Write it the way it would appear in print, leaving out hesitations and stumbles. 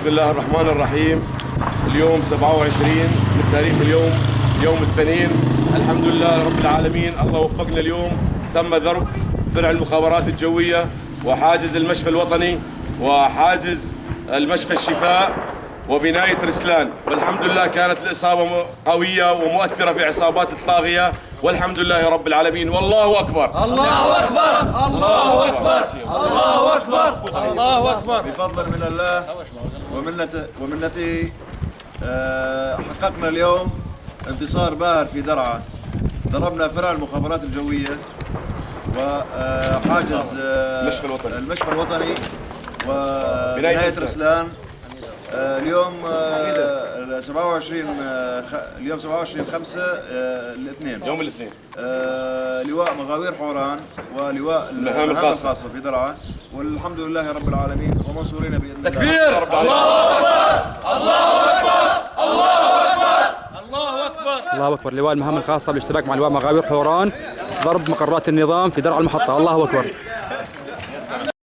بسم الله الرحمن الرحيم. اليوم 27 من تاريخ اليوم، يوم الاثنين. الحمد لله رب العالمين، الله وفقنا. اليوم تم ضرب فرع المخابرات الجوية وحاجز المشفى الوطني وحاجز المشفى الشفاء وبناية رسلان، والحمد لله كانت الإصابة قوية ومؤثرة في عصابات الطاغية، والحمد لله رب العالمين. والله أكبر الله أكبر الله أكبر الله أكبر الله أكبر. بفضل من الله ومنته حققنا اليوم انتصار باهر في درعا. ضربنا فرع المخابرات الجوية وحاجز المشفى الوطني وبناية رسلان. اليوم 27/5 الاثنين، يوم الاثنين، لواء مغاوير حوران ولواء المهام الخاصة في درعا، والحمد لله رب العالمين ومنصورين بإذن الله. تكبير! الله أكبر الله أكبر الله أكبر الله أكبر الله أكبر. لواء المهام الخاصة بالاشتراك مع لواء مغاوير حوران ضرب مقرات النظام في درعا المحطة. الله أكبر.